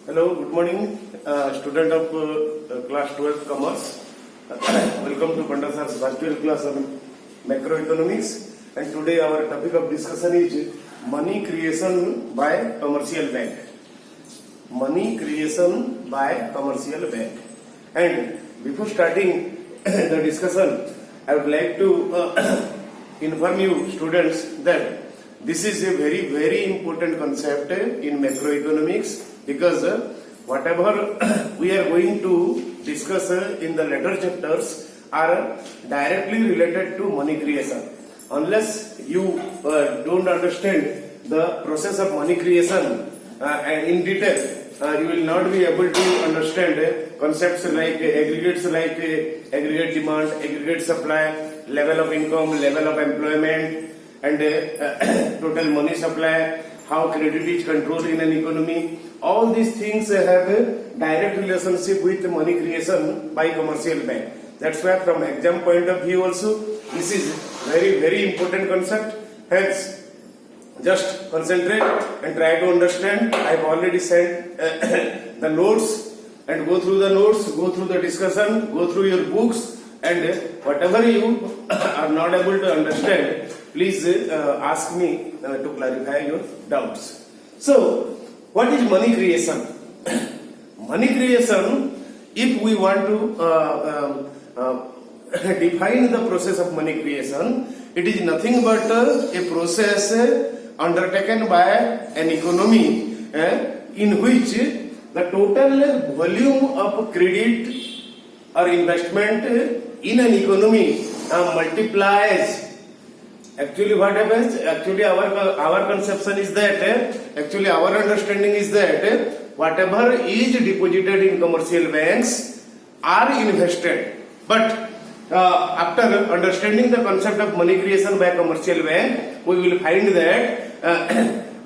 Hello, good morning, student of class 12 commerce. Welcome to Pandasar's virtual class on macroeconomics. And today our topic of discussion is money creation by commercial bank. Money creation by commercial bank. And before starting the discussion, I would like to inform you students that this is a very important concept in macroeconomics, because whatever we are going to discuss in the later chapters are directly related to money creation. Unless you don't understand the process of money creation and in detail, you will not be able to understand concepts like aggregates, like aggregate demand, aggregate supply, level of income, level of employment, and total money supply, how credit is controlled in an economy. All these things have a direct relationship with money creation by commercial bank. That's why from exam point of view also, this is very important concept. Hence, just concentrate and try to understand. I've already sent the notes, and go through the notes, go through the discussion, go through your books, and whatever you are not able to understand, please ask me to clarify your doubts. So, what is money creation? Money creation, if we want to define the process of money creation, it is nothing but a process undertaken by an economy in which the total volume of credit or investment in an economy multiplies. Actually, what happens? Actually, our conception is that, actually our understanding is that whatever is deposited in commercial banks are invested. But after understanding the concept of money creation by commercial bank, we will find that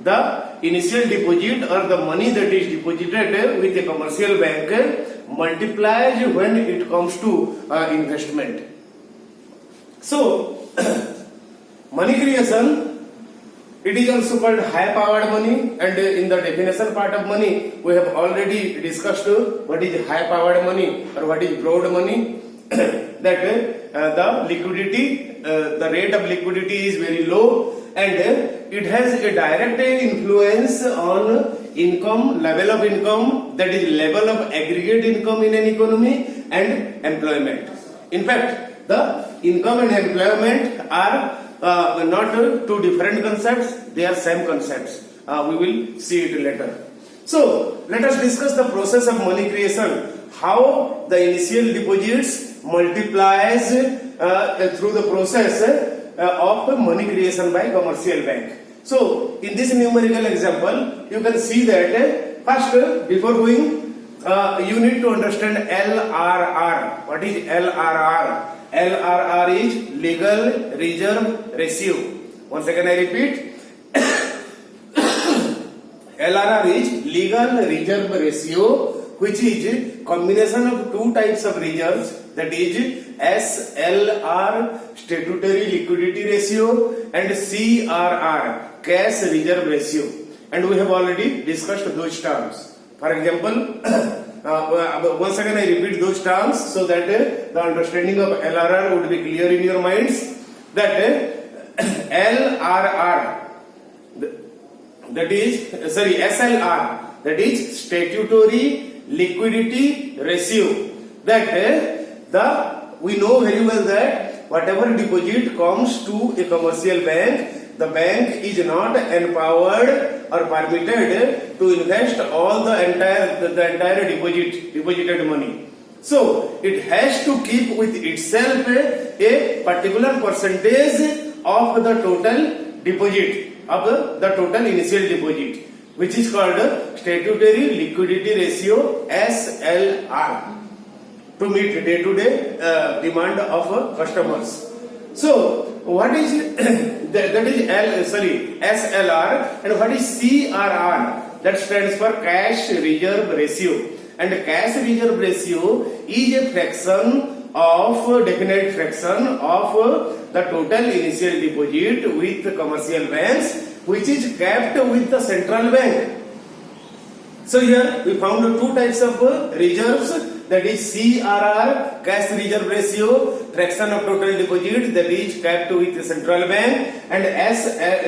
the initial deposit or the money that is deposited with a commercial bank multiplies when it comes to investment. So, money creation, it is also called high powered money, and in the definition part of money, we have already discussed what is high powered money or what is broad money. That the liquidity, the rate of liquidity is very low, and it has a direct influence on income, level of income, that is level of aggregate income in an economy, and employment. In fact, the income and employment are not two different concepts, they are same concepts. We will see it later. So, let us discuss the process of money creation, how the initial deposits multiplies through the process of money creation by commercial bank. So, in this numerical example, you can see that first, before going, you need to understand LRR. What is LRR? LRR is legal reserve ratio. Once again I repeat, LRR is legal reserve ratio, which is combination of two types of reserves, that is SLR statutory liquidity ratio and CRR cash reserve ratio, and we have already discussed those terms. For example, once again I repeat those terms so that the understanding of LRR would be clear in your minds. That LRR, that is SLR, that is statutory liquidity ratio. That we know very well that whatever deposit comes to a commercial bank, the bank is not empowered or permitted to invest all the entire deposited money. So it has to keep with itself a particular percentage of the total deposit, of the total initial deposit, which is called statutory liquidity ratio, SLR, to meet day-to-day demand of customers. So, what is that is SLR, and what is CRR? That stands for cash reserve ratio. And cash reserve ratio is a fraction of definite fraction of the total initial deposit with commercial banks, which is kept with the central bank. So here we found two types of reserves, that is CRR, cash reserve ratio, fraction of total deposit, that is kept with the central bank, and SLR,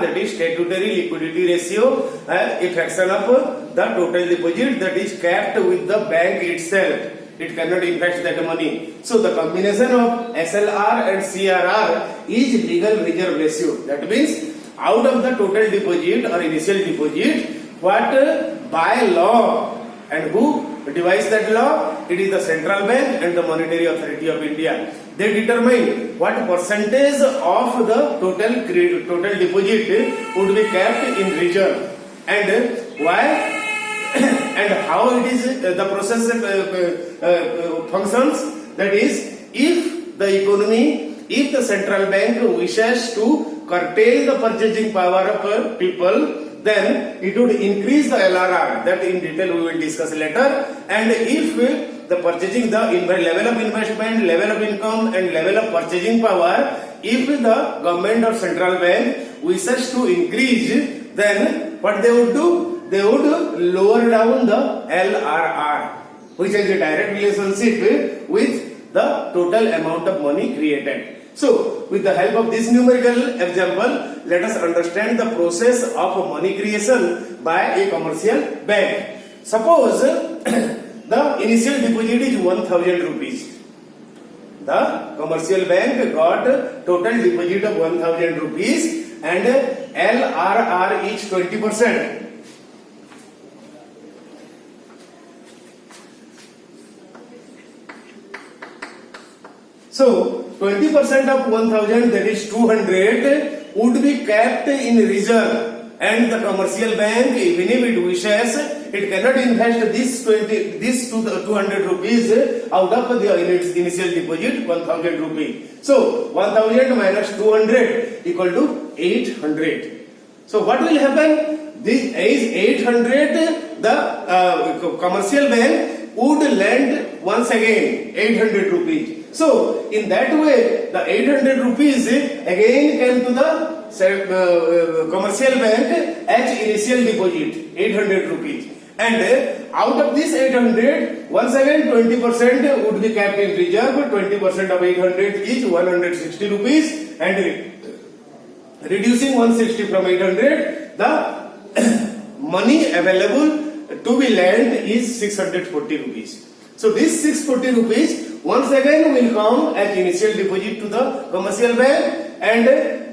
that is statutory liquidity ratio, a fraction of the total deposit that is kept with the bank itself. It cannot invest that money. So the combination of SLR and CRR is legal reserve ratio. That means out of the total deposit or initial deposit, what by law, and who devised that law? It is the central bank and the Monetary Authority of India. They determine what percentage of the total deposit would be kept in reserve, and why and how it is the process functions. That is, if the economy, if the central bank wishes to curtail the purchasing power of people, then it would increase the LRR. That in detail we will discuss later. And if the purchasing, the level of investment, level of income and level of purchasing power, if the government or central bank wishes to increase, then what they would do? They would lower down the LRR, which has a direct relationship with the total amount of money created. So, with the help of this numerical example, let us understand the process of money creation by a commercial bank. Suppose the initial deposit is 1000 rupees. The commercial bank got total deposit of 1000 rupees and LRR is 20%. So 20% of 1000, that is 200, would be kept in reserve, and the commercial bank, even if it wishes, it cannot invest this 200 rupees out of the initial deposit 1000 rupees. So 1000 minus 200 equal to 800. So what will happen? This is 800. The commercial bank would lend once again 800 rupees. So, in that way, the 800 rupees again came to the commercial bank as initial deposit, 800 rupees. And out of this 800, once again 20% would be kept in reserve. 20% of 800 is 160 rupees, and reducing 160 from 800, the money available to be lent is 640 rupees. So this 640 rupees once again will come as initial deposit to the commercial bank, and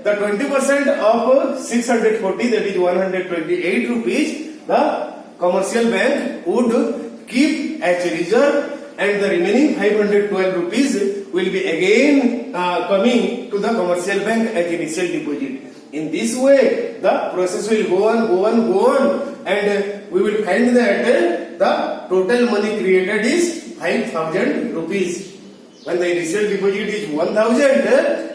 the 20% of 640, that is 128 rupees, the commercial bank would keep as reserve, and the remaining 512 rupees will be again coming to the commercial bank as initial deposit. In this way, the process will go on, and we will find that the total money created is 5000 rupees. When the initial deposit is 1000,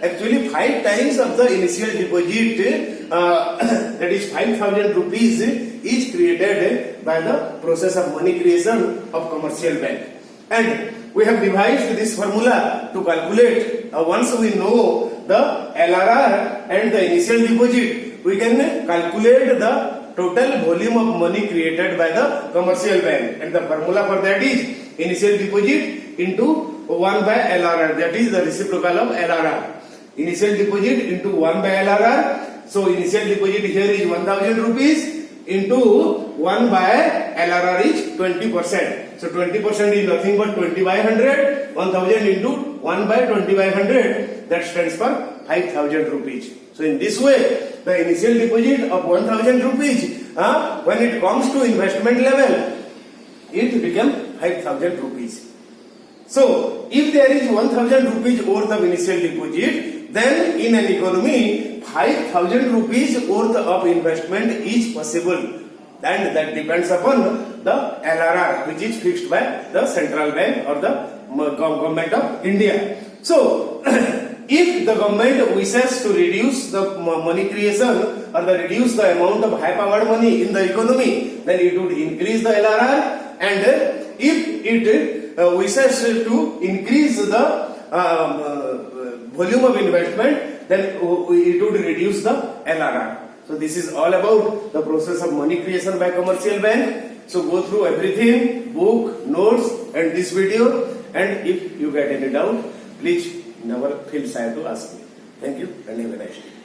actually 5 times of the initial deposit, that is 5000 rupees, is created by the process of money creation of commercial bank. And we have devised this formula to calculate. Once we know the LRR and the initial deposit, we can calculate the total volume of money created by the commercial bank, and the formula for that is initial deposit into 1 by LRR, that is the reciprocal of LRR. Initial deposit into 1 by LRR. So initial deposit here is 1000 rupees into 1 by LRR is 20%. So 20% is nothing but 20 by 100. 1000 into 1 by 20 by 100, that stands for 5000 rupees. So in this way, the initial deposit of 1000 rupees, when it comes to investment level, it becomes 5000 rupees. So if there is 1000 rupees worth of initial deposit, then in an economy 5000 rupees worth of investment is possible, and that depends upon the LRR, which is fixed by the central bank or the government of India. So if the government wishes to reduce the money creation or reduce the amount of high powered money in the economy, then it would increase the LRR, and if it wishes to increase the volume of investment, then it would reduce the LRR. So this is all about the process of money creation by commercial bank. So go through everything, book, notes and this video, and if you get any doubt, please never feel shy to ask me. Thank you and have a nice day.